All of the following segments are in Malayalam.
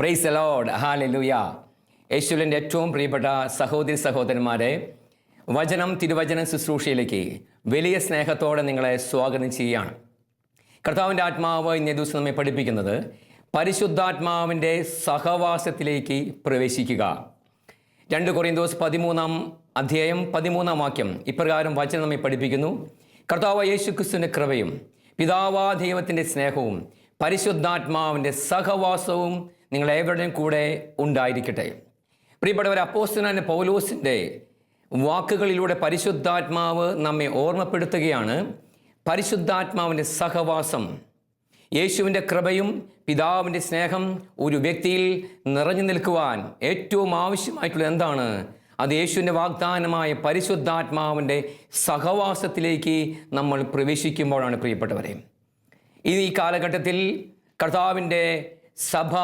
Praise the Lord, hallelujah. യേശുവിൻ്റെ ഏറ്റവും പ്രിയപ്പെട്ട സഹോദരി സഹോദരന്മാരെ, തിരുവചനം ശുശ്രൂഷയിലേക്ക് വലിയ സ്നേഹത്തോടെ നിങ്ങളെ സ്വാഗതം ചെയ്യുകയാണ്. കർത്താവിൻ്റെ ആത്മാവ് ഇന്നേ ദിവസം നമ്മെ പഠിപ്പിക്കുന്നത് പരിശുദ്ധാത്മാവിൻ്റെ സഹവാസത്തിലേക്ക് പ്രവേശിക്കുക. 2 കൊരിന്തോസ് 13 ഇപ്രകാരം വചനം നമ്മെ പഠിപ്പിക്കുന്നു. കർത്താവ് യേശുക്രിസ്തുവിൻ്റെ കൃപയും പിതാവാ ദൈവത്തിൻ്റെ സ്നേഹവും പരിശുദ്ധാത്മാവിൻ്റെ സഹവാസവും നിങ്ങളേവരുടെയും കൂടെ ഉണ്ടായിരിക്കട്ടെ. പ്രിയപ്പെട്ടവർ, അപ്പോസ്തലനായ പൗലോസിൻ്റെ വാക്കുകളിലൂടെ പരിശുദ്ധാത്മാവ് നമ്മെ ഓർമ്മപ്പെടുത്തുകയാണ്. പരിശുദ്ധാത്മാവിൻ്റെ സഹവാസം, യേശുവിൻ്റെ കൃപയും പിതാവിൻ്റെ സ്നേഹം ഒരു വ്യക്തിയിൽ നിറഞ്ഞു നിൽക്കുവാൻ ഏറ്റവും ആവശ്യമായിട്ടുള്ളത് എന്താണ്? അത് യേശുവിൻ്റെ വാഗ്ദാനമായ പരിശുദ്ധാത്മാവിൻ്റെ സഹവാസത്തിലേക്ക് നമ്മൾ പ്രവേശിക്കുമ്പോഴാണ്. പ്രിയപ്പെട്ടവരെ, ഈ കാലഘട്ടത്തിൽ കർത്താവിൻ്റെ സഭ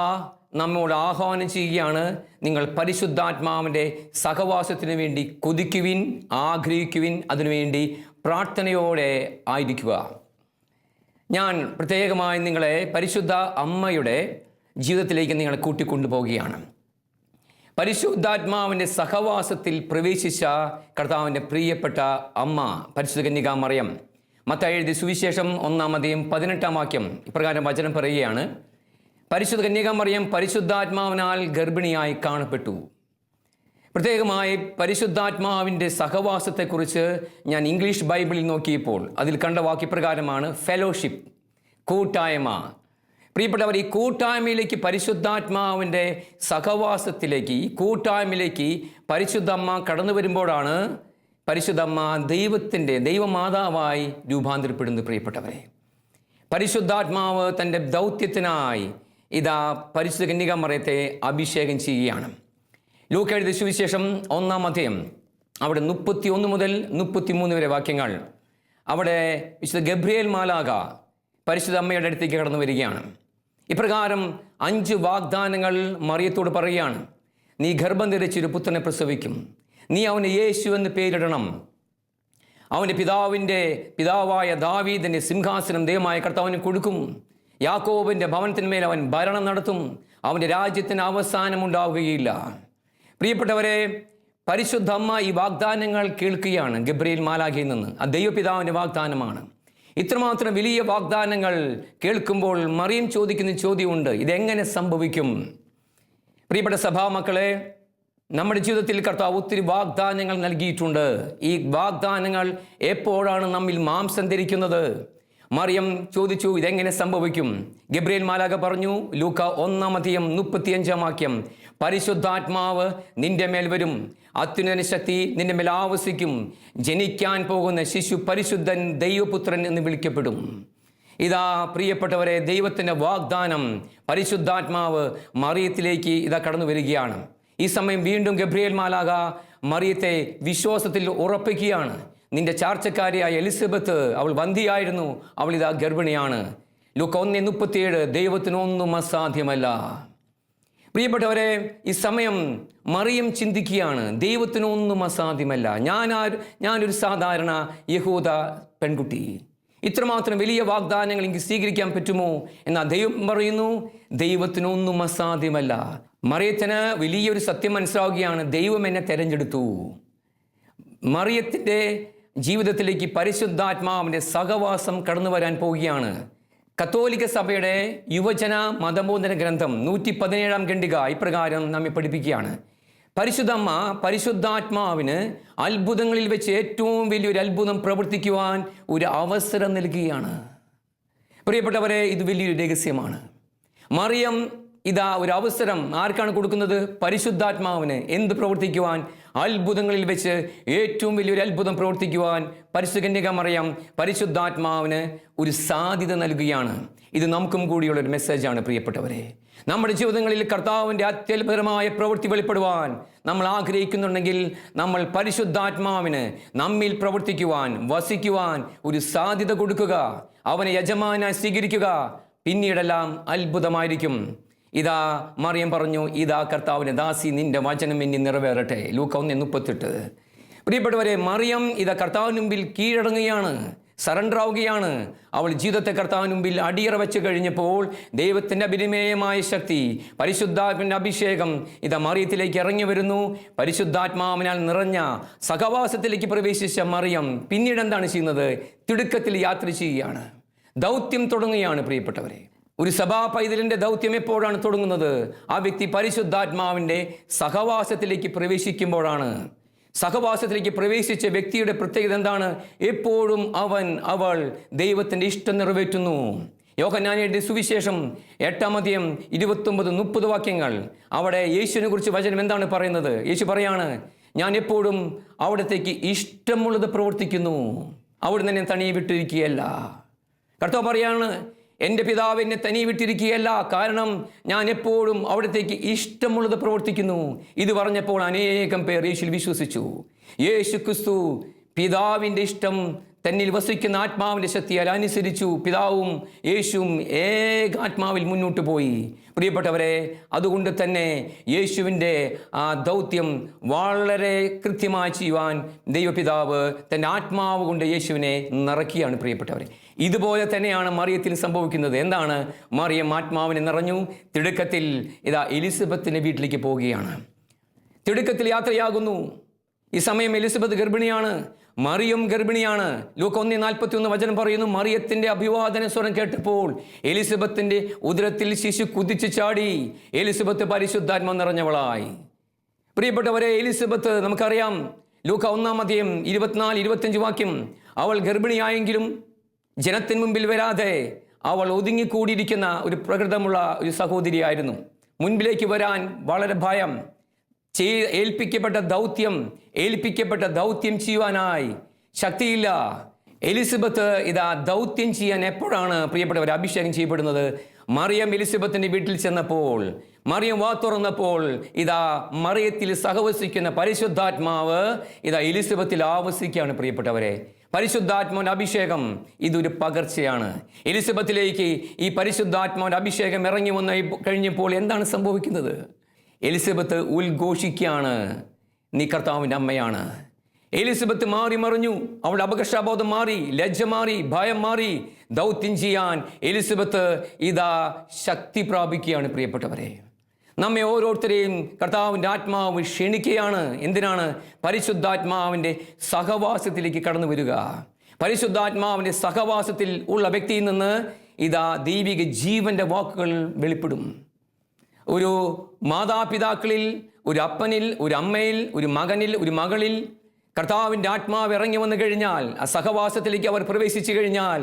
നമ്മോട് ആഹ്വാനം ചെയ്യുകയാണ്. നിങ്ങൾ പരിശുദ്ധാത്മാവിൻ്റെ സഹവാസത്തിനു വേണ്ടി കൊതിക്കുവിൻ, ആഗ്രഹിക്കുവിൻ, അതിനുവേണ്ടി പ്രാർത്ഥനയോടെ ആയിരിക്കുക. ഞാൻ പ്രത്യേകമായി നിങ്ങളെ പരിശുദ്ധ അമ്മയുടെ ജീവിതത്തിലേക്ക് നിങ്ങളെ കൂട്ടിക്കൊണ്ടുപോവുകയാണ്. പരിശുദ്ധാത്മാവിൻ്റെ സഹവാസത്തിൽ പ്രവേശിച്ച കർത്താവിൻ്റെ പ്രിയപ്പെട്ട അമ്മ പരിശുദ്ധ കന്യകാ മറിയം. മത്തായി എഴുതിയ സുവിശേഷം 1:18 ഇപ്രകാരം വചനം പറയുകയാണ്: പരിശുദ്ധ കന്യകാ മറിയം പരിശുദ്ധാത്മാവിനാൽ ഗർഭിണിയായി കാണപ്പെട്ടു. പ്രത്യേകമായി പരിശുദ്ധാത്മാവിൻ്റെ സഹവാസത്തെക്കുറിച്ച് ഞാൻ ഇംഗ്ലീഷ് ബൈബിളിൽ നോക്കിയപ്പോൾ അതിൽ കണ്ട വാക്യപ്രകാരമാണ് ഫെലോഷിപ്പ്, കൂട്ടായ്മ. പ്രിയപ്പെട്ടവർ, ഈ കൂട്ടായ്മയിലേക്ക്, പരിശുദ്ധാത്മാവിൻ്റെ സഹവാസത്തിലേക്ക്, ഈ കൂട്ടായ്മയിലേക്ക് പരിശുദ്ധമ്മ കടന്നു വരുമ്പോഴാണ് പരിശുദ്ധമ്മ ദൈവമാതാവായി രൂപാന്തരപ്പെടുന്നത്. പ്രിയപ്പെട്ടവരെ, പരിശുദ്ധാത്മാവ് തൻ്റെ ദൗത്യത്തിനായി ഇതാ പരിശുദ്ധ കന്യകാ മറിയത്തെ അഭിഷേകം ചെയ്യുകയാണ്. ലൂക്കാ എഴുതിയ സുവിശേഷം 1 അവിടെ 31 മുതൽ 33 വരെ വാക്യങ്ങൾ. അവിടെ വിശുദ്ധ ഗബ്രിയേൽ മാലാഖ പരിശുദ്ധ അമ്മയുടെ അടുത്തേക്ക് കടന്നു വരികയാണ്. ഇപ്രകാരം 5 വാഗ്ദാനങ്ങൾ മറിയത്തോട് പറയുകയാണ്. നീ ഗർഭം ധരിച്ചൊരു പുത്രനെ പ്രസവിക്കും, നീ അവന് യേശു എന്ന് പേരിടണം. അവൻ്റെ പിതാവായ ദാവീദിൻ്റെ സിംഹാസനം ദൈവമായ കർത്താവിന് കൊടുക്കും. യാക്കോബിൻ്റെ ഭവനത്തിന്മേൽ അവൻ ഭരണം നടത്തും. അവൻ്റെ രാജ്യത്തിന് അവസാനമുണ്ടാവുകയില്ല. പ്രിയപ്പെട്ടവരെ, പരിശുദ്ധ അമ്മ ഈ വാഗ്ദാനങ്ങൾ കേൾക്കുകയാണ് ഗബ്രിയേൽ മാലാഖയിൽ നിന്ന്. ആ ദൈവപിതാവിൻ്റെ വാഗ്ദാനമാണ്. ഇത്രമാത്രം വലിയ വാഗ്ദാനങ്ങൾ കേൾക്കുമ്പോൾ മറിയം ചോദിക്കുന്ന ചോദ്യമുണ്ട്: ഇതെങ്ങനെ സംഭവിക്കും? പ്രിയപ്പെട്ട സഭാമക്കളെ, നമ്മുടെ ജീവിതത്തിൽ കർത്താവ് ഒത്തിരി വാഗ്ദാനങ്ങൾ നൽകിയിട്ടുണ്ട്. ഈ വാഗ്ദാനങ്ങൾ എപ്പോഴാണ് നമ്മിൽ മാംസം ധരിക്കുന്നത്? മറിയം ചോദിച്ചു, ഇതെങ്ങനെ സംഭവിക്കും? ഗബ്രിയേൽ മാലാഖ പറഞ്ഞു, ലൂക്ക 1:35 പരിശുദ്ധാത്മാവ് നിന്റെ മേൽ വരും, അത്യുന്നത ശക്തി നിന്റെ മേൽ ആവസിക്കും, ജനിക്കാൻ പോകുന്ന ശിശു പരിശുദ്ധൻ, ദൈവപുത്രൻ എന്ന് വിളിക്കപ്പെടും. ഇതാ പ്രിയപ്പെട്ടവരെ, ദൈവത്തിൻ്റെ വാഗ്ദാനം, പരിശുദ്ധാത്മാവ് മറിയത്തിലേക്ക് ഇതാ കടന്നു വരികയാണ്. ഈ സമയം വീണ്ടും ഗബ്രിയേൽ മാലാഖ മറിയത്തെ വിശ്വാസത്തിൽ ഉറപ്പിക്കുകയാണ്. നിന്റെ ചാർച്ചക്കാരിയായ എലിസബത്ത്, അവൾ വന്ധിയായിരുന്നു, അവൾ ഇതാ ഗർഭിണിയാണ്. ലൂക്ക 1:37 ദൈവത്തിനൊന്നും അസാധ്യമല്ല. പ്രിയപ്പെട്ടവരെ, ഈ സമയം മറിയം ചിന്തിക്കുകയാണ്, ദൈവത്തിനൊന്നും അസാധ്യമല്ല. ഞാനൊരു സാധാരണ യഹൂദ പെൺകുട്ടി, ഇത്രമാത്രം വലിയ വാഗ്ദാനങ്ങൾ എനിക്ക് സ്വീകരിക്കാൻ പറ്റുമോ? എന്നാൽ ദൈവം പറയുന്നു, ദൈവത്തിനൊന്നും അസാധ്യമല്ല. മറിയത്തിന് വലിയൊരു സത്യം മനസ്സിലാവുകയാണ്, ദൈവം എന്നെ തെരഞ്ഞെടുത്തു. മറിയത്തിൻ്റെ ജീവിതത്തിലേക്ക് പരിശുദ്ധാത്മാവിൻ്റെ സഹവാസം കടന്നു വരാൻ പോവുകയാണ്. കത്തോലിക്ക സഭയുടെ യുവജന മതബോധന ഗ്രന്ഥം 117 ഖണ്ഡിക ഇപ്രകാരം നമ്മെ പഠിപ്പിക്കുകയാണ്: പരിശുദ്ധമ്മ പരിശുദ്ധാത്മാവിന് അത്ഭുതങ്ങളിൽ വെച്ച് ഏറ്റവും വലിയൊരു അത്ഭുതം പ്രവർത്തിക്കുവാൻ ഒരു അവസരം നൽകുകയാണ്. പ്രിയപ്പെട്ടവരെ, ഇത് വലിയൊരു രഹസ്യമാണ്. മറിയം ഇതാ ഒരു അവസരം ആർക്കാണ് കൊടുക്കുന്നത്? പരിശുദ്ധാത്മാവിന്. എന്ത് പ്രവർത്തിക്കുവാൻ? അത്ഭുതങ്ങളിൽ വെച്ച് ഏറ്റവും വലിയൊരു അത്ഭുതം പ്രവർത്തിക്കുവാൻ പരിശുദ്ധ കന്യക മറിയം പരിശുദ്ധാത്മാവിന് ഒരു സാധ്യത നൽകുകയാണ്. ഇത് നമുക്കും കൂടിയുള്ളൊരു മെസ്സേജാണ്. പ്രിയപ്പെട്ടവരെ, നമ്മുടെ ജീവിതങ്ങളിൽ കർത്താവിൻ്റെ അത്യത്ഭുതമായ പ്രവൃത്തി വെളിപ്പെടുവാൻ നമ്മൾ ആഗ്രഹിക്കുന്നുണ്ടെങ്കിൽ നമ്മൾ പരിശുദ്ധാത്മാവിന് നമ്മിൽ പ്രവർത്തിക്കുവാൻ, വസിക്കുവാൻ ഒരു സാധ്യത കൊടുക്കുക. അവനെ യജമാനായി സ്വീകരിക്കുക. പിന്നീടെല്ലാം അത്ഭുതമായിരിക്കും. ഇതാ മറിയം പറഞ്ഞു, ഇതാ കർത്താവിൻ്റെ ദാസി, നിന്റെ വചനം ഇനി നിറവേറട്ടെ. ലൂക്ക 1:38. പ്രിയപ്പെട്ടവരെ, മറിയം ഇതാ കർത്താവിന് മുമ്പിൽ കീഴടങ്ങുകയാണ്, സറണ്ടർ ആവുകയാണ്. അവൾ ജീവിതത്തെ കർത്താവിന് മുമ്പിൽ അടിയറ വെച്ച് കഴിഞ്ഞപ്പോൾ ദൈവത്തിൻ്റെ അഭിനിമേയമായ ശക്തി, പരിശുദ്ധാത്മാവിൻ്റെ അഭിഷേകം മറിയത്തിലേക്ക് ഇറങ്ങി വരുന്നു. പരിശുദ്ധാത്മാവിനാൽ നിറഞ്ഞ സഹവാസത്തിലേക്ക് പ്രവേശിച്ച മറിയം പിന്നീട് എന്താണ് ചെയ്യുന്നത്? തിടുക്കത്തിൽ യാത്ര ചെയ്യുകയാണ്, ദൗത്യം തുടങ്ങുകയാണ്. പ്രിയപ്പെട്ടവരെ, ഒരു സഭാ പൈതലിൻ്റെ ദൗത്യം എപ്പോഴാണ് തുടങ്ങുന്നത്? ആ വ്യക്തി പരിശുദ്ധാത്മാവിൻ്റെ സഹവാസത്തിലേക്ക് പ്രവേശിക്കുമ്പോഴാണ്. സഹവാസത്തിലേക്ക് പ്രവേശിച്ച വ്യക്തിയുടെ പ്രത്യേകത എന്താണ്? എപ്പോഴും അവൾ ദൈവത്തിൻ്റെ ഇഷ്ടം നിറവേറ്റുന്നു. യോഹന്നാന്റെ സുവിശേഷം 8-ാം അധ്യായം 29-30 വാക്യങ്ങൾ, അവിടെ യേശുവിനെ കുറിച്ച് വചനം എന്താണ് പറയുന്നത്? യേശു പറയാണ്, ഞാൻ എപ്പോഴും അവിടത്തേക്ക് ഇഷ്ടമുള്ളത് പ്രവർത്തിക്കുന്നു, അവിടുന്ന് എന്നെ തനിയെ വിട്ടിരിക്കുകയല്ല. കർത്താവ് പറയാണ്, എൻ്റെ പിതാവ് എന്നെ തനിയെ വിട്ടിരിക്കുകയല്ല, കാരണം ഞാൻ എപ്പോഴും അവിടത്തേക്ക് ഇഷ്ടമുള്ളത് പ്രവർത്തിക്കുന്നു. ഇത് പറഞ്ഞപ്പോൾ അനേകം പേർ യേശുവിൽ വിശ്വസിച്ചു. യേശു ക്രിസ്തു പിതാവിൻ്റെ ഇഷ്ടം തന്നിൽ വസിക്കുന്ന ആത്മാവിൻ്റെ ശക്തിയാൽ അനുസരിച്ചു. പിതാവും യേശുവും ഏകാത്മാവിൽ മുന്നോട്ട് പോയി. പ്രിയപ്പെട്ടവരെ, അതുകൊണ്ട് തന്നെ യേശുവിൻ്റെ ആ ദൗത്യം വളരെ കൃത്യമായി ചെയ്യുവാൻ ദൈവപിതാവ് തൻ്റെ ആത്മാവ് കൊണ്ട് യേശുവിനെ നിറയ്ക്കുകയാണ്. പ്രിയപ്പെട്ടവരെ, ഇതുപോലെ തന്നെയാണ് മറിയത്തിൽ സംഭവിക്കുന്നത്. എന്താണ്? മറിയം ആത്മാവിനെ നിറഞ്ഞു. തിടുക്കത്തിൽ എലിസബത്തിൻ്റെ വീട്ടിലേക്ക് പോവുകയാണ്. തിടുക്കത്തിൽ യാത്രയാകുന്നു. ഈ സമയം എലിസബത്ത് ഗർഭിണിയാണ്, മറിയം ഗർഭിണിയാണ്. ലൂക്ക 1:41 വചനം പറയുന്നു, മറിയത്തിൻ്റെ അഭിവാദന സ്വരം കേട്ടപ്പോൾ എലിസബത്തിൻ്റെ ഉദരത്തിൽ ശിശു കുതിച്ചു ചാടി. എലിസബത്ത് പരിശുദ്ധാത്മ നിറഞ്ഞവളായി. പ്രിയപ്പെട്ടവരെ, എലിസബത്ത് നമുക്കറിയാം, ലൂക്ക 1-ാം അധ്യായം 24-25 വാക്യം, അവൾ ഗർഭിണിയായെങ്കിലും ജനത്തിന് മുമ്പിൽ വരാതെ അവൾ ഒതുങ്ങിക്കൂടിയിരിക്കുന്ന ഒരു പ്രകൃതമുള്ള ഒരു സഹോദരിയായിരുന്നു. മുൻപിലേക്ക് വരാൻ വളരെ ഭയം. ഏൽപ്പിക്കപ്പെട്ട ദൗത്യം ചെയ്യുവാനായി ശക്തിയില്ല. എലിസബത്ത് ദൗത്യം ചെയ്യാൻ എപ്പോഴാണ് പ്രിയപ്പെട്ടവർ അഭിഷേകം ചെയ്യപ്പെടുന്നത്? മറിയം എലിസബത്തിൻ്റെ വീട്ടിൽ ചെന്നപ്പോൾ, മറിയം വാ തുറന്നപ്പോൾ മറിയത്തിൽ സഹവസിക്കുന്ന പരിശുദ്ധാത്മാവ് എലിസബത്തിൽ ആവസിക്കുകയാണ്. പ്രിയപ്പെട്ടവരെ, പരിശുദ്ധാത്മാവിൻ്റെ അഭിഷേകം ഇതൊരു പകർച്ചയാണ്. എലിസബത്തിലേക്ക് ഈ പരിശുദ്ധാത്മാവിൻ്റെ അഭിഷേകം ഇറങ്ങി വന്ന് കഴിഞ്ഞപ്പോൾ എന്താണ് സംഭവിക്കുന്നത്? എലിസബത്ത് ഉദ്ഘോഷിക്കുകയാണ്, നീ കർത്താവിൻ്റെ അമ്മയാണ്. എലിസബത്ത് മാറി മറിഞ്ഞു. അവളുടെ അപകർഷബോധം മാറി, ലജ്ജ മാറി, ഭയം മാറി. ദൗത്യം ചെയ്യാൻ എലിസബത്ത് ശക്തി പ്രാപിക്കുകയാണ്. പ്രിയപ്പെട്ടവരെ, നമ്മെ ഓരോരുത്തരെയും കർത്താവിൻ്റെ ആത്മാവ് ക്ഷണിക്കുകയാണ്. എന്തിനാണ്? പരിശുദ്ധാത്മാവിൻ്റെ സഹവാസത്തിലേക്ക് കടന്നു വരിക. പരിശുദ്ധാത്മാവിൻ്റെ സഹവാസത്തിൽ ഉള്ള വ്യക്തിയിൽ നിന്ന് ദൈവിക ജീവൻ്റെ വാക്കുകൾ വെളിപ്പെടും. ഒരു മാതാപിതാക്കളിൽ, ഒരു അപ്പനിൽ, ഒരു അമ്മയിൽ, ഒരു മകനിൽ, ഒരു മകളിൽ കർത്താവിൻ്റെ ആത്മാവ് ഇറങ്ങി വന്നു കഴിഞ്ഞാൽ, ആ സഹവാസത്തിലേക്ക് അവർ പ്രവേശിച്ചു കഴിഞ്ഞാൽ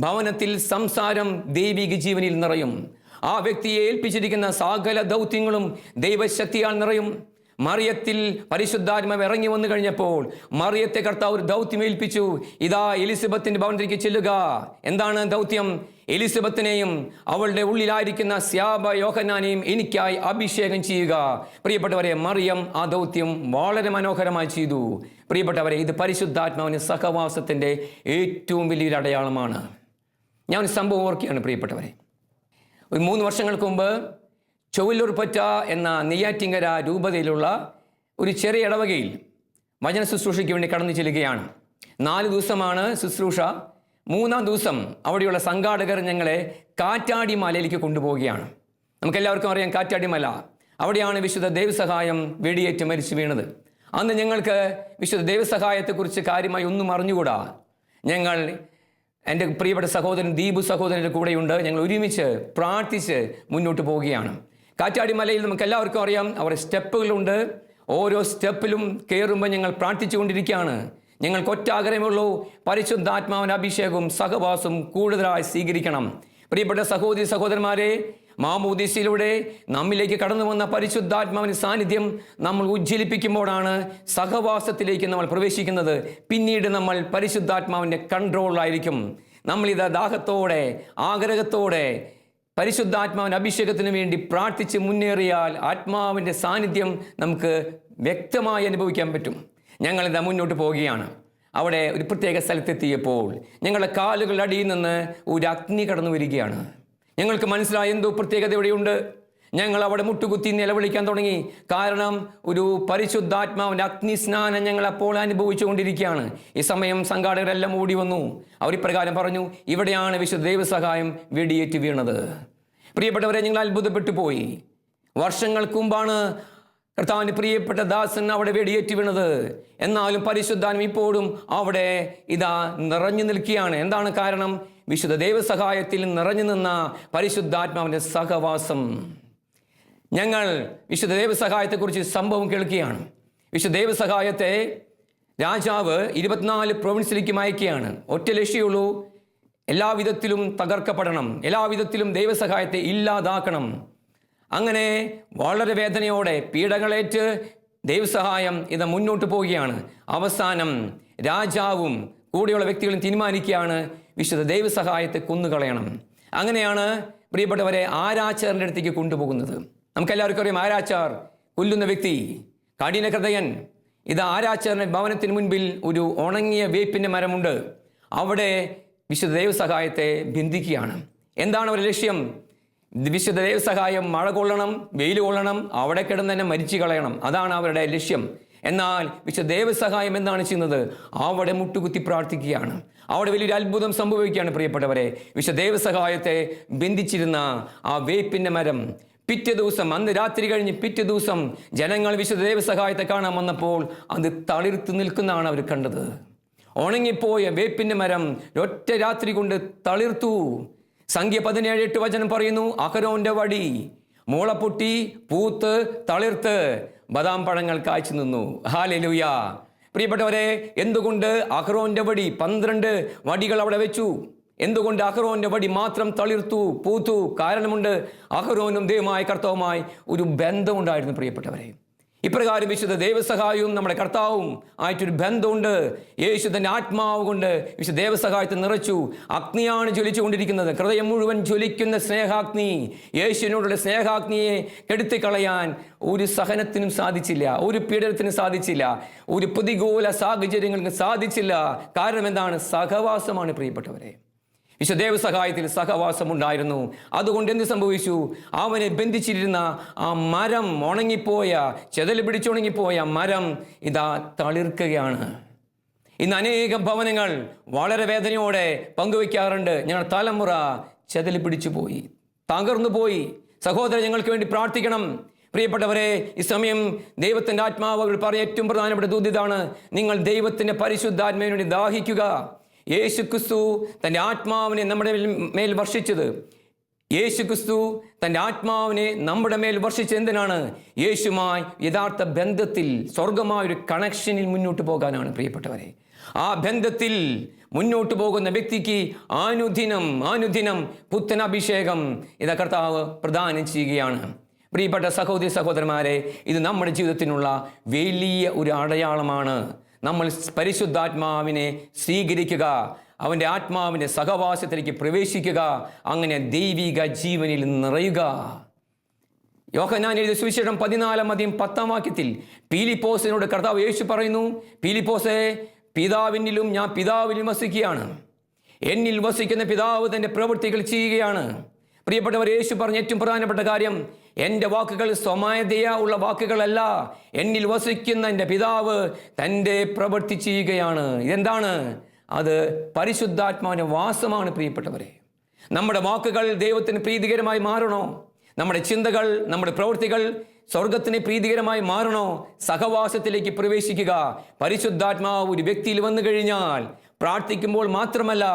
ഭവനത്തിൽ സംസാരം ദൈവിക ജീവനിൽ നിറയും. ആ വ്യക്തിയെ ഏൽപ്പിച്ചിരിക്കുന്ന സകല ദൗത്യങ്ങളും ദൈവശക്തിയാൽ നിറയും. മറിയത്തിൽ പരിശുദ്ധാത്മാവ് ഇറങ്ങി വന്നു കഴിഞ്ഞപ്പോൾ മറിയത്തെ കർത്താവ് ഒരു ദൗത്യം ഏൽപ്പിച്ചു. എലിസബത്തിൻ്റെ ഭവനത്തിലേക്ക് ചെല്ലുക. എന്താണ് ദൗത്യം? എലിസബത്തിനെയും അവളുടെ ഉള്ളിലായിരിക്കുന്ന സ്യാബ യോഹന്നാനെയും എനിക്കായി അഭിഷേകം ചെയ്യുക. പ്രിയപ്പെട്ടവരെ, മറിയം ആ ദൗത്യം വളരെ മനോഹരമായി ചെയ്തു. പ്രിയപ്പെട്ടവരെ, ഇത് പരിശുദ്ധാത്മാവിൻ്റെ സഹവാസത്തിൻ്റെ ഏറ്റവും വലിയൊരു അടയാളമാണ്. ഞാൻ സംഭവം ഓർക്കുകയാണ്. പ്രിയപ്പെട്ടവരെ, ഒരു 3 വർഷങ്ങൾക്ക് മുമ്പ് ചൊവ്വല്ലൂർപറ്റ എന്ന നെയ്യാറ്റിങ്കര രൂപതയിലുള്ള ഒരു ചെറിയ ഇടവകയിൽ വചന ശുശ്രൂഷയ്ക്ക് വേണ്ടി കടന്നു ചെല്ലുകയാണ്. 4 ദിവസമാണ് ശുശ്രൂഷ. 3-ാം ദിവസം അവിടെയുള്ള സംഘാടകർ ഞങ്ങളെ കാറ്റാടി മലയിലേക്ക് കൊണ്ടുപോവുകയാണ്. നമുക്കെല്ലാവർക്കും അറിയാം കാറ്റാടി മല. അവിടെയാണ് വിശുദ്ധ ദൈവസഹായം വെടിയേറ്റ് മരിച്ചു വീണത്. അന്ന് ഞങ്ങൾക്ക് വിശുദ്ധ ദൈവസഹായത്തെക്കുറിച്ച് കാര്യമായി ഒന്നും അറിഞ്ഞുകൂടാ. ഞങ്ങൾ, എൻ്റെ പ്രിയപ്പെട്ട സഹോദരൻ ദീപു സഹോദരൻ്റെ കൂടെയുണ്ട്. ഞങ്ങൾ ഒരുമിച്ച് പ്രാർത്ഥിച്ച് മുന്നോട്ട് പോവുകയാണ്. കാറ്റാടി മലയിൽ നമുക്ക് എല്ലാവർക്കും അറിയാം, അവിടെ സ്റ്റെപ്പുകളുണ്ട്. ഓരോ സ്റ്റെപ്പിലും കയറുമ്പോൾ ഞങ്ങൾ പ്രാർത്ഥിച്ചു കൊണ്ടിരിക്കുകയാണ്. ഞങ്ങൾക്ക് ഒറ്റ ആഗ്രഹമുള്ളൂ, പരിശുദ്ധാത്മാവിൻ്റെ അഭിഷേകവും സഹവാസവും കൂടുതലായി സ്വീകരിക്കണം. പ്രിയപ്പെട്ട സഹോദരി സഹോദരന്മാരെ, മാമോദീസയിലൂടെ നമ്മിലേക്ക് കടന്നു വന്ന പരിശുദ്ധാത്മാവിൻ്റെ സാന്നിധ്യം നമ്മൾ ഉജ്ജ്വലിപ്പിക്കുമ്പോഴാണ് സഹവാസത്തിലേക്ക് നമ്മൾ പ്രവേശിക്കുന്നത്. പിന്നീട് നമ്മൾ പരിശുദ്ധാത്മാവിൻ്റെ കൺട്രോളിലായിരിക്കും. നമ്മളിത് ദാഹത്തോടെ, ആഗ്രഹത്തോടെ പരിശുദ്ധാത്മാവിൻ്റെ അഭിഷേകത്തിന് വേണ്ടി പ്രാർത്ഥിച്ച് മുന്നേറിയാൽ ആത്മാവിൻ്റെ സാന്നിധ്യം നമുക്ക് വ്യക്തമായി അനുഭവിക്കാൻ പറ്റും. ഞങ്ങളിതാ മുന്നോട്ട് പോവുകയാണ്. അവിടെ ഒരു പ്രത്യേക സ്ഥലത്തെത്തിയപ്പോൾ ഞങ്ങളുടെ കാലുകളുടെ അടിയിൽ നിന്ന് ഒരു അഗ്നി കടന്നു വരികയാണ്. ഞങ്ങൾക്ക് മനസ്സിലായ എന്തോ പ്രത്യേകത ഇവിടെയുണ്ട്. ഞങ്ങൾ അവിടെ മുട്ടുകുത്തി നിലവിളിക്കാൻ തുടങ്ങി. കാരണം ഒരു പരിശുദ്ധാത്മാവിൻ്റെ അഗ്നിസ്നാനം ഞങ്ങൾ അപ്പോൾ അനുഭവിച്ചു കൊണ്ടിരിക്കുകയാണ്. ഈ സമയം സംഘാടകരെല്ലാം ഓടി വന്നു. അവർ ഇപ്രകാരം പറഞ്ഞു, ഇവിടെയാണ് വിശുദ്ധ ദൈവസഹായം വെടിയേറ്റ് വീണത്. പ്രിയപ്പെട്ടവരെ, ഞങ്ങൾ അത്ഭുതപ്പെട്ടു പോയി. വർഷങ്ങൾക്ക് മുമ്പാണ് കർത്താവിൻ്റെ പ്രിയപ്പെട്ട ദാസൻ അവിടെ വെടിയേറ്റ് വീണത്. എന്നാലും പരിശുദ്ധാത്മ ഇപ്പോഴും അവിടെ ഇതാ നിറഞ്ഞു നിൽക്കുകയാണ്. എന്താണ് കാരണം? വിശുദ്ധ ദൈവസഹായത്തിൽ നിറഞ്ഞു നിന്ന പരിശുദ്ധാത്മാവിൻ്റെ സഹവാസം. ഞങ്ങൾ വിശുദ്ധ ദൈവസഹായത്തെക്കുറിച്ച് സംഭവം കേൾക്കുകയാണ്. വിശുദ്ധ ദൈവസഹായത്തെ രാജാവ് 24 പ്രൊവിൻസിലേക്ക് അയക്കുകയാണ്. ഒറ്റ ലക്ഷ്യമുള്ളൂ, എല്ലാവിധത്തിലും തകർക്കപ്പെടണം, എല്ലാവിധത്തിലും ദൈവസഹായത്തെ ഇല്ലാതാക്കണം. അങ്ങനെ വളരെ വേദനയോടെ പീഡകളേറ്റ് ദൈവസഹായം ഇത് മുന്നോട്ട് പോവുകയാണ്. അവസാനം രാജാവും കൂടെയുള്ള വ്യക്തികളും തീരുമാനിക്കുകയാണ് വിശുദ്ധ ദൈവസഹായത്തെ കൊന്നുകളയണം. അങ്ങനെയാണ് പ്രിയപ്പെട്ടവരെ ആരാച്ചാറിൻ്റെ അടുത്തേക്ക് കൊണ്ടുപോകുന്നത്. നമുക്കെല്ലാവർക്കും അറിയാം, ആരാച്ചാർ കൊല്ലുന്ന വ്യക്തി, കഠിന ഹൃദയൻ. ഇത് ആരാച്ചാറിൻ്റെ ഭവനത്തിന് മുൻപിൽ ഒരു ഉണങ്ങിയ വേപ്പിൻ്റെ മരമുണ്ട്. അവിടെ വിശുദ്ധ ദൈവസഹായത്തെ ബന്ധിക്കുകയാണ്. എന്താണ് അവരുടെ ലക്ഷ്യം? വിശുദ്ധ ദൈവസഹായം മഴ കൊള്ളണം, വെയിൽ കൊള്ളണം, അവിടെ കിടന്ന് തന്നെ മരിച്ചു കളയണം. അതാണ് അവരുടെ ലക്ഷ്യം. എന്നാൽ വിശുദ്ധ ദൈവസഹായം എന്താണ് ചെയ്യുന്നത്? അവിടെ മുട്ടുകുത്തി പ്രാർത്ഥിക്കുകയാണ്. അവിടെ വലിയൊരു അത്ഭുതം സംഭവിക്കുകയാണ്. പ്രിയപ്പെട്ടവരെ, വിശുദ്ധ ദൈവസഹായത്തെ ബന്ധിച്ചിരുന്ന ആ വേപ്പിൻ്റെ മരം പിറ്റേ ദിവസം, അന്ന് രാത്രി കഴിഞ്ഞ് പിറ്റേ ദിവസം ജനങ്ങൾ വിശുദ്ധ ദൈവസഹായത്തെ കാണാൻ വന്നപ്പോൾ അത് തളിർത്ത് നിൽക്കുന്നതാണ് അവർ കണ്ടത്. ഉണങ്ങിപ്പോയ വേപ്പിൻ്റെ മരം ഒറ്റ രാത്രി കൊണ്ട് തളിർത്തു. സംഖ്യ 17:8 വചനം പറയുന്നു, അഹരോന്റെ വടി മുളപ്പൊട്ടി പൂത്ത് തളിർത്ത് ബദാം പഴങ്ങൾ കായ്ച്ചു നിന്നു. ഹല്ലേലൂയ. പ്രിയപ്പെട്ടവരെ, എന്തുകൊണ്ട് അഹരോന്റെ വടി 12 വടികൾ അവിടെ വെച്ചു? എന്തുകൊണ്ട് അഹരോന്റെ വടി മാത്രം തളിർത്തു പൂത്തു? കാരണമുണ്ട്. അഹരോനും ദൈവമായ കർത്താവുമായി ഒരു ബന്ധമുണ്ടായിരുന്നു. പ്രിയപ്പെട്ടവരെ, ഇപ്രകാരം വിശുദ്ധ ദൈവസഹായവും നമ്മുടെ കർത്താവും ആയിട്ടൊരു ബന്ധമുണ്ട്. യേശു തൻ്റെ ആത്മാവ് കൊണ്ട് വിശുദ്ധ ദൈവസഹായത്തെ നിറച്ചു. അഗ്നിയാണ് ജ്വലിച്ചുകൊണ്ടിരിക്കുന്നത്, ഹൃദയം മുഴുവൻ ജ്വലിക്കുന്ന സ്നേഹാഗ്നി. യേശുവിനോടുള്ള സ്നേഹാഗ്നിയെ കെടുത്തിക്കളയാൻ ഒരു സഹനത്തിനും സാധിച്ചില്ല, ഒരു പീഡനത്തിനും സാധിച്ചില്ല, ഒരു പ്രതികൂല സാഹചര്യങ്ങൾക്കും സാധിച്ചില്ല. കാരണം എന്താണ്? സഹവാസമാണ്. പ്രിയപ്പെട്ടവരെ, വിശുദ്ധ ദൈവസഹായത്തിൽ സഹവാസം ഉണ്ടായിരുന്നു. അതുകൊണ്ട് എന്ത് സംഭവിച്ചു? അവനെ ബന്ധിച്ചിരുന്ന ആ മരം, ഉണങ്ങിപ്പോയ, ചെതല് പിടിച്ചുണങ്ങിപ്പോയ മരം ഇതാ തളിർക്കുകയാണ്. ഇന്ന് അനേകം ഭവനങ്ങൾ വളരെ വേദനയോടെ പങ്കുവയ്ക്കാറുണ്ട്, ഞങ്ങളുടെ തലമുറ ചെതല് പിടിച്ചു പോയി, തകർന്നു പോയി. സഹോദരൻ, ഞങ്ങൾക്ക് വേണ്ടി പ്രാർത്ഥിക്കണം. പ്രിയപ്പെട്ടവരെ, ഈ സമയം ദൈവത്തിൻ്റെ ആത്മാവ് പറയാൻ ഏറ്റവും പ്രധാനപ്പെട്ട ദൂത് ഇതാണ്: നിങ്ങൾ ദൈവത്തിൻ്റെ പരിശുദ്ധാത്മാവിന് വേണ്ടി ദാഹിക്കുക. യേശു ക്രിസ്തു തൻ്റെ ആത്മാവിനെ നമ്മുടെ മേൽ വർഷിച്ചത്, യേശു ക്രിസ്തു തൻ്റെ ആത്മാവിനെ നമ്മുടെ മേൽ വർഷിച്ചത് എന്തിനാണ്? യേശുമായി യഥാർത്ഥ ബന്ധത്തിൽ, സ്വർഗമായൊരു കണക്ഷനിൽ മുന്നോട്ട് പോകാനാണ്. പ്രിയപ്പെട്ടവരെ, ആ ബന്ധത്തിൽ മുന്നോട്ട് പോകുന്ന വ്യക്തിക്ക് ആനുദിനം പുത്തൻ അഭിഷേകം ഇതാ കർത്താവ് പ്രദാനം ചെയ്യുകയാണ്. പ്രിയപ്പെട്ട സഹോദരി സഹോദരന്മാരെ, ഇത് നമ്മുടെ ജീവിതത്തിനുള്ള വലിയ ഒരു അടയാളമാണ്. നമ്മൾ പരിശുദ്ധാത്മാവിനെ സ്വീകരിക്കുക, അവൻ്റെ ആത്മാവിൻ്റെ സഹവാസത്തിലേക്ക് പ്രവേശിക്കുക, അങ്ങനെ ദൈവിക ജീവനിൽ നിറയുക. യോഹന്നാൻ എഴുതിയ സുവിശേഷം 14:10 പീലിപ്പോസിനോട് കർത്താവ് യേശു പറയുന്നു, പീലിപ്പോസേ, പിതാവിനിലും ഞാൻ പിതാവിലും വസിക്കുകയാണ്, എന്നിൽ വസിക്കുന്ന പിതാവ് തൻ്റെ പ്രവൃത്തികൾ ചെയ്യുകയാണ്. പ്രിയപ്പെട്ടവർ, യേശു പറഞ്ഞ ഏറ്റവും പ്രധാനപ്പെട്ട കാര്യം, എൻ്റെ വാക്കുകൾ സ്വമേധയാ ഉള്ള വാക്കുകളല്ല, എന്നിൽ വസിക്കുന്ന എൻ്റെ പിതാവ് തൻ്റെ പ്രവൃത്തി ചെയ്യുകയാണ്. ഇതെന്താണ്? അത് പരിശുദ്ധാത്മാവിൻ്റെ വാസമാണ്. പ്രിയപ്പെട്ടവരെ, നമ്മുടെ വാക്കുകൾ ദൈവത്തിന് പ്രീതികരമായി മാറണോ? നമ്മുടെ ചിന്തകൾ, നമ്മുടെ പ്രവൃത്തികൾ സ്വർഗത്തിന് പ്രീതികരമായി മാറണോ? സഹവാസത്തിലേക്ക് പ്രവേശിക്കുക. പരിശുദ്ധാത്മാവ് ഒരു വ്യക്തിയിൽ വന്നു കഴിഞ്ഞാൽ പ്രാർത്ഥിക്കുമ്പോൾ മാത്രമല്ല,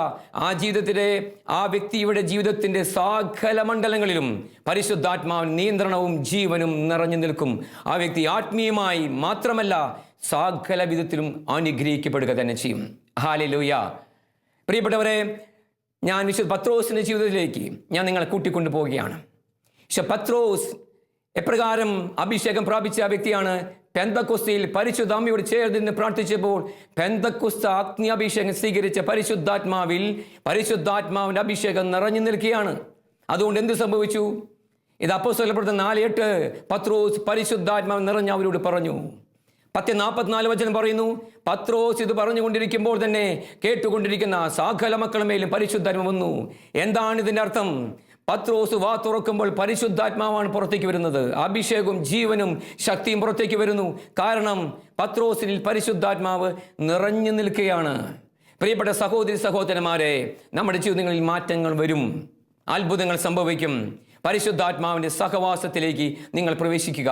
ആ വ്യക്തിയുടെ ജീവിതത്തിൻ്റെ സകല മണ്ഡലങ്ങളിലും പരിശുദ്ധാത്മാവിൻ നിയന്ത്രണവും ജീവനും നിറഞ്ഞു നിൽക്കും. ആ വ്യക്തി ആത്മീയമായി മാത്രമല്ല സകല വിധത്തിലും അനുഗ്രഹിക്കപ്പെടുക തന്നെ ചെയ്യും. ഹല്ലേലൂയ. പ്രിയപ്പെട്ടവരെ, ഞാൻ വിശുദ്ധ പത്രോസിൻ്റെ ജീവിതത്തിലേക്ക് ഞാൻ നിങ്ങളെ കൂട്ടിക്കൊണ്ടു പോവുകയാണ്. പത്രോസ് എപ്രകാരം അഭിഷേകം പ്രാപിച്ച വ്യക്തിയാണ്? പെന്തക്കോസ്തിയിൽ പരിശുദ്ധ അമ്മയോട് ചേർന്ന് പ്രാർത്ഥിച്ചപ്പോൾ പെന്തക്കോസ്ത അഗ്നി അഭിഷേകം സ്വീകരിച്ച പരിശുദ്ധാത്മാവിൻ്റെ അഭിഷേകം നിറഞ്ഞു നിൽക്കുകയാണ്. അതുകൊണ്ട് എന്ത് സംഭവിച്ചു? ഇത് അപ്പോസ്തലരുടെ പ്രവർത്തനം 4:8 പത്രോസ് പരിശുദ്ധാത്മാവ് നിറഞ്ഞ അവരോട് പറഞ്ഞു. 10:44 വചനം പറയുന്നു, പത്രോസ് ഇത് പറഞ്ഞുകൊണ്ടിരിക്കുമ്പോൾ തന്നെ കേട്ടുകൊണ്ടിരിക്കുന്ന സകല മക്കളുടെ മേലും പരിശുദ്ധാത്മാവ് വന്നു. എന്താണ് ഇതിൻ്റെ അർത്ഥം? പത്രോസ് വാ തുറക്കുമ്പോൾ പരിശുദ്ധാത്മാവാണ് പുറത്തേക്ക് വരുന്നത്. അഭിഷേകവും ജീവനും ശക്തിയും പുറത്തേക്ക് വരുന്നു. കാരണം പത്രോസിൽ പരിശുദ്ധാത്മാവ് നിറഞ്ഞു നിൽക്കുകയാണ്. പ്രിയപ്പെട്ട സഹോദരി സഹോദരന്മാരെ, നമ്മുടെ ജീവിതങ്ങളിൽ മാറ്റങ്ങൾ വരും, അത്ഭുതങ്ങൾ സംഭവിക്കും. പരിശുദ്ധാത്മാവിൻ്റെ സഹവാസത്തിലേക്ക് നിങ്ങൾ പ്രവേശിക്കുക.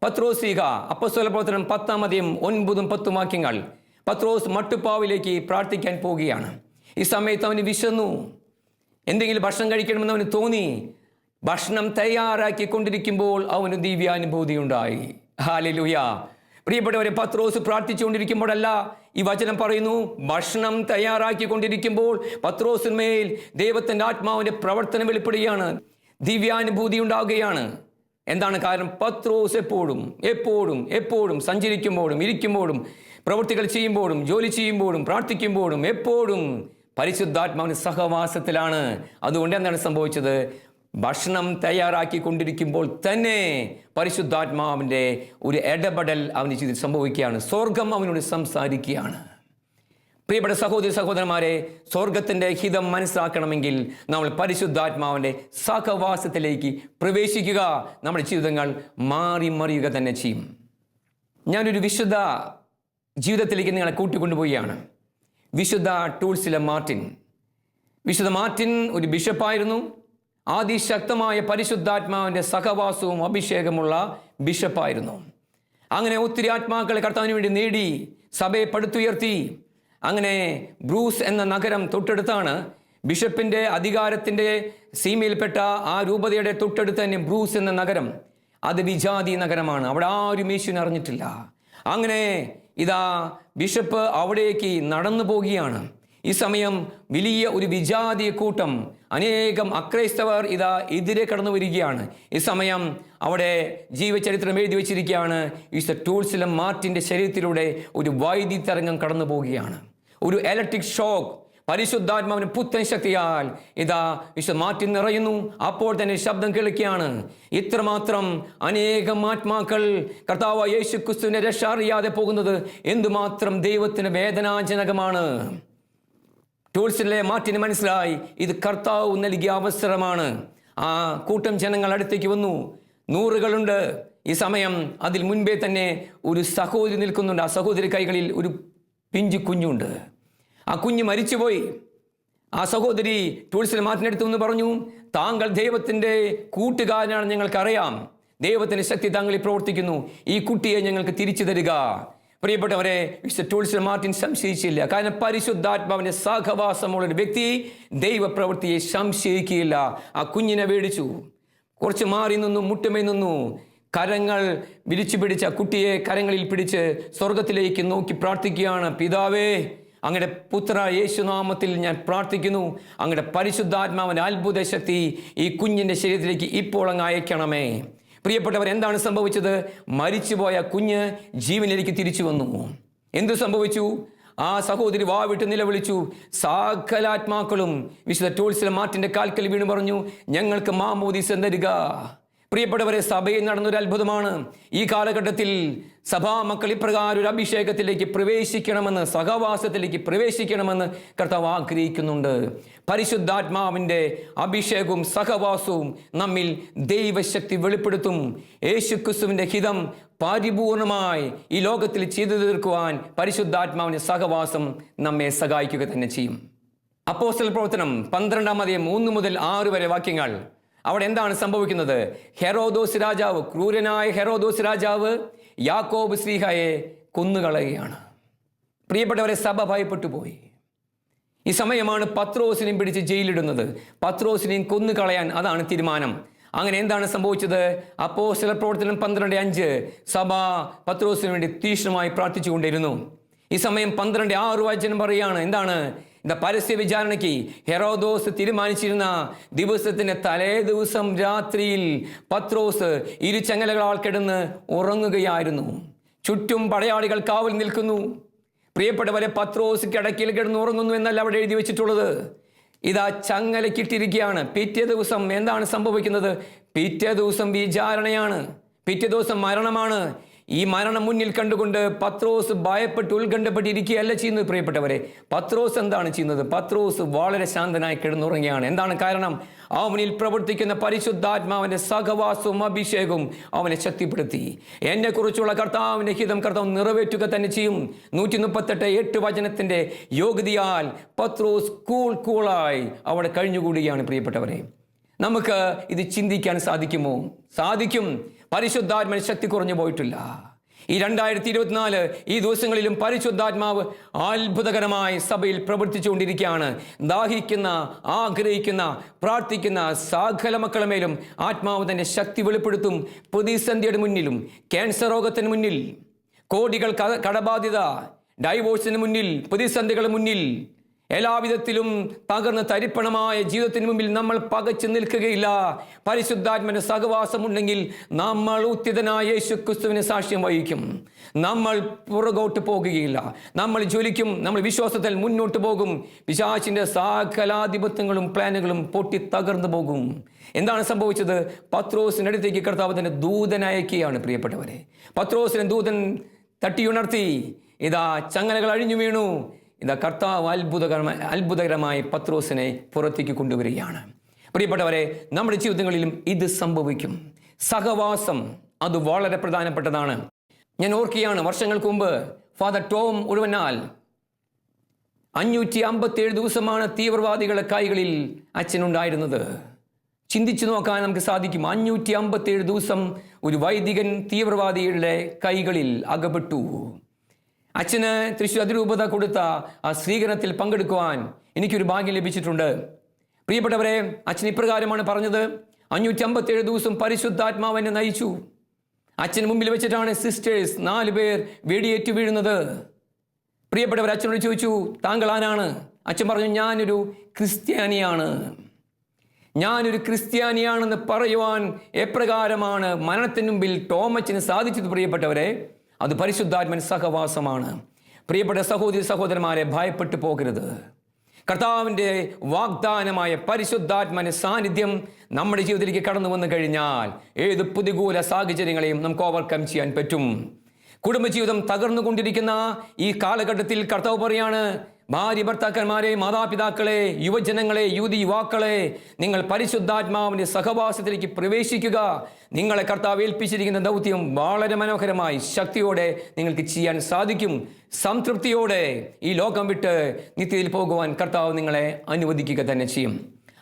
പത്രോസ് അപ്പോസ്തല പ്രവർത്തനം 10:9-10 വാക്യങ്ങൾ. പത്രോസ് മട്ടുപ്പാവിലേക്ക് പ്രാർത്ഥിക്കാൻ പോവുകയാണ്. ഈ സമയത്ത് അവന് വിശന്നു, എന്തെങ്കിലും ഭക്ഷണം കഴിക്കണമെന്ന് അവന് തോന്നി. ഭക്ഷണം തയ്യാറാക്കിക്കൊണ്ടിരിക്കുമ്പോൾ അവന് ദിവ്യാനുഭൂതി ഉണ്ടായി. ഹല്ലേലൂയ. പ്രിയപ്പെട്ടവരെ, പത്രോസ് പ്രാർത്ഥിച്ചുകൊണ്ടിരിക്കുമ്പോഴല്ല ഈ വചനം പറയുന്നു. ഭക്ഷണം തയ്യാറാക്കിക്കൊണ്ടിരിക്കുമ്പോൾ പത്രോസിന്മേൽ ദൈവത്തിൻ്റെ ആത്മാവിൻ്റെ പ്രവർത്തനം വെളിപ്പെടുകയാണ്, ദിവ്യാനുഭൂതി ഉണ്ടാവുകയാണ്. എന്താണ് കാരണം? പത്രോസ് എപ്പോഴും സഞ്ചരിക്കുമ്പോഴും ഇരിക്കുമ്പോഴും പ്രവൃത്തികൾ ചെയ്യുമ്പോഴും ജോലി ചെയ്യുമ്പോഴും പ്രാർത്ഥിക്കുമ്പോഴും എപ്പോഴും പരിശുദ്ധാത്മാവിൻ്റെ സഹവാസത്തിലാണ്. അതുകൊണ്ട് എന്താണ് സംഭവിച്ചത്? ഭക്ഷണം തയ്യാറാക്കിക്കൊണ്ടിരിക്കുമ്പോൾ തന്നെ പരിശുദ്ധാത്മാവിൻ്റെ ഒരു ഇടപെടൽ അവന് ചെയ്ത് സംഭവിക്കുകയാണ്. സ്വർഗം അവനോട് സംസാരിക്കുകയാണ്. പ്രിയപ്പെട്ട സഹോദരി സഹോദരന്മാരെ, സ്വർഗത്തിൻ്റെ ഹിതം മനസ്സിലാക്കണമെങ്കിൽ നമ്മൾ പരിശുദ്ധാത്മാവിൻ്റെ സഹവാസത്തിലേക്ക് പ്രവേശിക്കുക. നമ്മുടെ ജീവിതങ്ങൾ മറിയുക തന്നെ ചെയ്യും. ഞാനൊരു വിശുദ്ധ ജീവിതത്തിലേക്ക് നിങ്ങളെ കൂട്ടിക്കൊണ്ടുപോവുകയാണ്. വിശുദ്ധ ടൂൾസിലെ മാർട്ടിൻ. വിശുദ്ധ മാർട്ടിൻ ഒരു ബിഷപ്പായിരുന്നു. അതിശക്തമായ പരിശുദ്ധാത്മാവിൻ്റെ സഹവാസവും അഭിഷേകമുള്ള ബിഷപ്പായിരുന്നു. അങ്ങനെ ഒത്തിരി ആത്മാക്കളെ കർത്താവിന് വേണ്ടി നേടി, സഭയെ പടുത്തുയർത്തി. അങ്ങനെ ബ്രൂസ് എന്ന നഗരം തൊട്ടടുത്താണ്. ബിഷപ്പിൻ്റെ അധികാരത്തിൻ്റെ സീമയിൽപ്പെട്ട ആ രൂപതയുടെ തൊട്ടടുത്ത് തന്നെ ബ്രൂസ് എന്ന നഗരം. അത് വിജാതി നഗരമാണ്. അവിടെ ആരും യേശുവിനെ അറിഞ്ഞിട്ടില്ല. അങ്ങനെ ഇതാ ബിഷപ്പ് അവിടേക്ക് നടന്നു പോവുകയാണ്. ഈ സമയം വലിയ ഒരു വിജാതി കൂട്ടം, അനേകം അക്രൈസ്തവർ ഇതാ എതിരെ കടന്നു വരികയാണ്. ഈ സമയം അവിടെ ജീവചരിത്രം എഴുതി വച്ചിരിക്കുകയാണ്. വിശുദ്ധ ടൂൾസിലെ മാർട്ടിൻ്റെ ശരീരത്തിലൂടെ ഒരു വൈദ്യുതി തരംഗം കടന്നു പോവുകയാണ്. ഒരു ഇലക്ട്രിക് ഷോക്ക്. പരിശുദ്ധാത്മാവിന് പുത്തൻ ശക്തിയാൽ ഇതാ വിശുദ്ധ മാർട്ടിൻ നിറയുന്നു. അപ്പോൾ തന്നെ ശബ്ദം കേൾക്കുകയാണ്. ഇത്രമാത്രം അനേകം ആത്മാക്കൾ കർത്താവ് യേശു ക്രിസ്തുവിനെ രക്ഷ അറിയാതെ പോകുന്നത് എന്തുമാത്രം ദൈവത്തിന് വേദനാജനകമാണ്. ടൂൾസിലെ മാർട്ടിന് മനസ്സിലായി, ഇത് കർത്താവ് നൽകിയ അവസരമാണ്. ആ കൂട്ടം ജനങ്ങൾ അടുത്തേക്ക് വന്നു. 100 ഈ സമയം അതിൽ മുൻപേ തന്നെ ഒരു സഹോദരി നിൽക്കുന്നുണ്ട്. ആ സഹോദരി കൈകളിൽ ഒരു പിഞ്ചു കുഞ്ഞുണ്ട്. ആ കുഞ്ഞ് മരിച്ചുപോയി. ആ സഹോദരി ടൂൾസിലെ മാർട്ടിനടുത്ത് നിന്ന് പറഞ്ഞു, താങ്കൾ ദൈവത്തിൻ്റെ കൂട്ടുകാരനാണ്, ഞങ്ങൾക്കറിയാം. ദൈവത്തിൻ്റെ ശക്തി താങ്കളിൽ പ്രവർത്തിക്കുന്നു. ഈ കുട്ടിയെ ഞങ്ങൾക്ക് തിരിച്ചു തരിക. പ്രിയപ്പെട്ടവരെ, വിശുദ്ധ ടൂൾസിലെ മാർട്ടിൻ സംശയിച്ചില്ല. കാരണം പരിശുദ്ധാത്മാവിൻ്റെ സഹവാസമുള്ള ഒരു വ്യക്തി ദൈവപ്രവൃത്തിയെ സംശയിക്കുകയില്ല. ആ കുഞ്ഞിനെ മേടിച്ചു. കുറച്ച് മാറി നിന്നു, മുട്ടുമേ നിന്നു. കരങ്ങൾ വിരിച്ചു പിടിച്ച കുട്ടിയെ കരങ്ങളിൽ പിടിച്ച് സ്വർഗത്തിലേക്ക് നോക്കി പ്രാർത്ഥിക്കുകയാണ്. പിതാവേ, അങ്ങയുടെ പുത്ര യേശുനാമത്തിൽ ഞാൻ പ്രാർത്ഥിക്കുന്നു. അങ്ങയുടെ പരിശുദ്ധാത്മാവിൻ്റെ അത്ഭുത ശക്തി ഈ കുഞ്ഞിൻ്റെ ശരീരത്തിലേക്ക് ഇപ്പോൾ അങ്ങ് അയക്കണമേ. പ്രിയപ്പെട്ടവർ, എന്താണ് സംഭവിച്ചത്? മരിച്ചുപോയ കുഞ്ഞ് ജീവനിലേക്ക് തിരിച്ചു വന്നു. എന്തു സംഭവിച്ചു? ആ സഹോദരി വാവിട്ട് നിലവിളിച്ചു. സകലാത്മാക്കളും വിശുദ്ധ ടൂൾസിലെ മാർട്ടിൻ്റെ കാൽക്കൽ വീണ് പറഞ്ഞു, ഞങ്ങൾക്ക് മാമോദീസം തരിക. പ്രിയപ്പെട്ടവരെ, സഭയിൽ നടന്നൊരു അത്ഭുതമാണ്. ഈ കാലഘട്ടത്തിൽ സഭാമക്കൾ ഇപ്രകാരം ഒരു അഭിഷേകത്തിലേക്ക് പ്രവേശിക്കണമെന്ന്, സഹവാസത്തിലേക്ക് പ്രവേശിക്കണമെന്ന് കർത്താവ് ആഗ്രഹിക്കുന്നുണ്ട്. പരിശുദ്ധാത്മാവിൻ്റെ അഭിഷേകവും സഹവാസവും നമ്മിൽ ദൈവശക്തി വെളിപ്പെടുത്തും. യേശുക്രിസ്തുവിൻ്റെ ഹിതം പരിപൂർണമായി ഈ ലോകത്തിൽ ചെയ്തു തീർക്കുവാൻ പരിശുദ്ധാത്മാവിൻ്റെ സഹവാസം നമ്മെ സഹായിക്കുക തന്നെ ചെയ്യും. അപ്പോസ്തല പ്രവർത്തനം 12:1-6 വരെ വാക്യങ്ങൾ. അവിടെ എന്താണ് സംഭവിക്കുന്നത്? ഹെരോദോസ് രാജാവ്, ക്രൂരനായ ഹെരോദോസ് രാജാവ് യാക്കോബ് ശ്ലീഹായെ കൊന്നുകളയുകയാണ്. പ്രിയപ്പെട്ടവരെ, സഭ ഭയപ്പെട്ടു പോയി. ഈ സമയമാണ് പത്രോസിനെയും പിടിച്ച് ജയിലിടുന്നത്. പത്രോസിനെയും കൊന്നുകളയാൻ അതാണ് തീരുമാനം. അങ്ങനെ എന്താണ് സംഭവിച്ചത്? അപ്പോസ്തല പ്രവർത്തനം 12:5 സഭ പത്രോസിന് വേണ്ടി തീക്ഷ്ണമായി പ്രാർത്ഥിച്ചു കൊണ്ടിരുന്നു. ഈ സമയം 12:6 വചനം പറയുകയാണ്. എന്താണ്? പരസ്യ വിചാരണയ്ക്ക് ഹെരോദോസ് തീരുമാനിച്ചിരുന്ന ദിവസത്തിന്റെ തലേ ദിവസം രാത്രിയിൽ പത്രോസ് ഇരുചങ്ങലകളാൽ കിടന്ന് ഉറങ്ങുകയായിരുന്നു. ചുറ്റും പടയാളികൾ കാവൽ നിൽക്കുന്നു. പ്രിയപ്പെട്ടവരെ, പത്രോസ് കിടക്കയിൽ കിടന്ന് ഉറങ്ങുന്നു എന്നല്ല അവിടെ എഴുതി വെച്ചിട്ടുള്ളത്. ഇതാ ചങ്ങലക്കിട്ടിരിക്കുകയാണ്. പിറ്റേ ദിവസം എന്താണ് സംഭവിക്കുന്നത്? പിറ്റേ ദിവസം വിചാരണയാണ്. പിറ്റേ ദിവസം മരണമാണ്. ഈ മരണം മുന്നിൽ കണ്ടുകൊണ്ട് പത്രോസ് ഭയപ്പെട്ട് ഉത്കണ്ഠപ്പെട്ടിരിക്കുകയല്ല ചെയ്യുന്നത് പ്രിയപ്പെട്ടവരെ. പത്രോസ് എന്താണ് ചെയ്യുന്നത്? പത്രോസ് വളരെ ശാന്തനായി കിടന്നുറങ്ങിയാണ്. എന്താണ് കാരണം? അവനിൽ പ്രവർത്തിക്കുന്ന പരിശുദ്ധാത്മാവിന്റെ സഹവാസവും അഭിഷേകവും അവനെ ശക്തിപ്പെടുത്തി. എന്നെക്കുറിച്ചുള്ള കർത്താവിന്റെ ഹിതം കർത്താവ് നിറവേറ്റുക തന്നെ ചെയ്യും. 138 വചനത്തിന്റെ യോഗ്യതയാൽ പത്രോസ് കൂളായി അവിടെ കഴിഞ്ഞുകൂടുകയാണ് പ്രിയപ്പെട്ടവരെ. നമുക്ക് ഇത് ചിന്തിക്കാൻ സാധിക്കുമോ? സാധിക്കും. പരിശുദ്ധാത്മാവിന് ശക്തി കുറഞ്ഞു പോയിട്ടില്ല. ഈ 2024 ഈ ദിവസങ്ങളിലും പരിശുദ്ധാത്മാവ് അത്ഭുതകരമായി സഭയിൽ പ്രവർത്തിച്ചുകൊണ്ടിരിക്കുകയാണ്. ദാഹിക്കുന്ന, ആഗ്രഹിക്കുന്ന, പ്രാർത്ഥിക്കുന്ന സകല മക്കളുടെ മേലും ആത്മാവ് തന്റെ ശക്തി വെളിപ്പെടുത്തും. പ്രതിസന്ധിയുടെ മുന്നിലും, ക്യാൻസർ രോഗത്തിന് മുന്നിൽ, കോടികൾ കടബാധ്യത, ഡൈവോഴ്സിന് മുന്നിൽ, പ്രതിസന്ധികളുടെ മുന്നിൽ, എല്ലാവിധത്തിലും തകർന്ന് തരിപ്പണമായ ജീവിതത്തിന് മുമ്പിൽ നമ്മൾ പകച്ചു നിൽക്കുകയില്ല. പരിശുദ്ധാത്മന്റെ സഹവാസം ഉണ്ടെങ്കിൽ നമ്മൾ ഉത്തിതനായ യേശുക്രിസ്തുവിനെ സാക്ഷ്യം വഹിക്കും. നമ്മൾ പുറകോട്ട് പോകുകയില്ല. നമ്മൾ ജ്വലിക്കും. നമ്മൾ വിശ്വാസത്തിൽ മുന്നോട്ട് പോകും. പിശാചിന്റെ സകലാധിപത്യങ്ങളും പ്ലാനുകളും പൊട്ടി തകർന്നു പോകും. എന്താണ് സംഭവിച്ചത്? പത്രോസിന്റെ അടുത്തേക്ക് കർത്താവ് തന്നെ ദൂതനയക്കുകയാണ് പ്രിയപ്പെട്ടവരെ. പത്രോസിനെ ദൂതൻ തട്ടിയുണർത്തി. ഇതാ ചങ്ങലകൾ അഴിഞ്ഞു വീണു. ഇതാ കർത്താവ് അത്ഭുതകരമായി പത്രോസിനെ പുറത്തേക്ക് കൊണ്ടുവരികയാണ്. പ്രിയപ്പെട്ടവരെ, നമ്മുടെ ജീവിതങ്ങളിലും ഇത് സംഭവിക്കും. സഹവാസം അത് വളരെ പ്രധാനപ്പെട്ടതാണ്. ഞാൻ ഓർക്കുകയാണ്, വർഷങ്ങൾക്ക് മുമ്പ് ഫാദർ ടോം ഉഴുവനാൽ 557 ദിവസമാണ് തീവ്രവാദികളുടെ കൈകളിൽ അച്ഛനുണ്ടായിരുന്നത്. ചിന്തിച്ചു നോക്കാൻ നമുക്ക് സാധിക്കും. 557 ദിവസം ഒരു വൈദികൻ തീവ്രവാദികളുടെ കൈകളിൽ അകപ്പെട്ടു. അച്ഛന് തൃശ്ശൂർ അതിരൂപത കൊടുത്ത ആ സ്വീകരണത്തിൽ പങ്കെടുക്കുവാൻ എനിക്കൊരു ഭാഗ്യം ലഭിച്ചിട്ടുണ്ട്. പ്രിയപ്പെട്ടവരെ, അച്ഛൻ ഇപ്രകാരമാണ് പറഞ്ഞത്: 557 ദിവസം പരിശുദ്ധാത്മാവ് എന്നെ നയിച്ചു. അച്ഛന് മുമ്പിൽ വെച്ചിട്ടാണ് സിസ്റ്റേഴ്സ് 4 പേർ വെടിയേറ്റ് വീഴുന്നത്. പ്രിയപ്പെട്ടവർ, അച്ഛനോട് ചോദിച്ചു, താങ്കൾ ആരാണ്? അച്ഛൻ പറഞ്ഞു, ഞാനൊരു ക്രിസ്ത്യാനിയാണെന്ന് പറയുവാൻ എപ്രകാരമാണ് മരണത്തിന് മുമ്പിൽ ടോമച്ചന് സാധിച്ചത്? പ്രിയപ്പെട്ടവരെ, അത് പരിശുദ്ധാത്മൻ സഹവാസമാണ്. പ്രിയപ്പെട്ട സഹോദരി സഹോദരന്മാരെ, ഭയപ്പെട്ടു പോകരുത്. കർത്താവിൻ്റെ വാഗ്ദാനമായ പരിശുദ്ധാത്മന്റെ സാന്നിധ്യം നമ്മുടെ ജീവിതത്തിലേക്ക് കടന്നു വന്നു കഴിഞ്ഞാൽ ഏത് പ്രതികൂല സാഹചര്യങ്ങളെയും നമുക്ക് ഓവർകം ചെയ്യാൻ പറ്റും. കുടുംബജീവിതം തകർന്നുകൊണ്ടിരിക്കുന്ന ഈ കാലഘട്ടത്തിൽ കർത്താവ് പറയാണ്, ഭാര്യ ഭർത്താക്കന്മാരെ, മാതാപിതാക്കളെ, യുവജനങ്ങളെ, യുവാക്കളെ, നിങ്ങൾ പരിശുദ്ധാത്മാവിന്റെ സഹവാസത്തിലേക്ക് പ്രവേശിക്കുക. നിങ്ങളെ കർത്താവ് ഏൽപ്പിച്ചിരിക്കുന്ന ദൗത്യം വളരെ മനോഹരമായി ശക്തിയോടെ നിങ്ങൾക്ക് ചെയ്യാൻ സാധിക്കും. സംതൃപ്തിയോടെ ഈ ലോകം വിട്ട് നിത്യതയിൽ പോകുവാൻ കർത്താവ് നിങ്ങളെ അനുവദിക്കുക തന്നെ ചെയ്യും.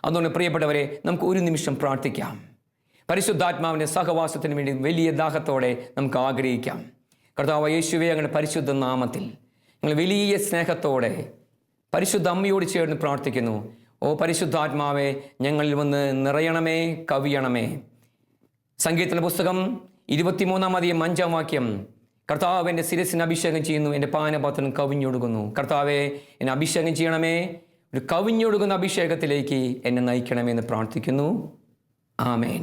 അതുകൊണ്ട് പ്രിയപ്പെട്ടവരെ, നമുക്ക് ഒരു നിമിഷം പ്രാർത്ഥിക്കാം. പരിശുദ്ധാത്മാവിന്റെ സഹവാസത്തിന് വേണ്ടി വലിയ ദാഹത്തോടെ നമുക്ക് ആഗ്രഹിക്കാം. കർത്താവ് യേശുവേ, അങ്ങയുടെ പരിശുദ്ധ നാമത്തിൽ ഞങ്ങൾ വലിയ സ്നേഹത്തോടെ പരിശുദ്ധ അമ്മയോട് ചേർന്ന് പ്രാർത്ഥിക്കുന്നു. ഓ പരിശുദ്ധാത്മാവേ, ഞങ്ങളിൽ വന്ന് നിറയണമേ, കവിയണമേ. സങ്കീർത്തന പുസ്തകം 23-5 കർത്താവ് എൻ്റെ ശിരസിന് അഭിഷേകം ചെയ്യുന്നു, എൻ്റെ പാനപാത്രം കവിഞ്ഞൊടുക്കുന്നു. കർത്താവെ, എന്നെ അഭിഷേകം ചെയ്യണമേ, ഒരു കവിഞ്ഞൊടുക്കുന്ന അഭിഷേകത്തിലേക്ക് എന്നെ നയിക്കണമെന്ന് പ്രാർത്ഥിക്കുന്നു. ആമേൻ.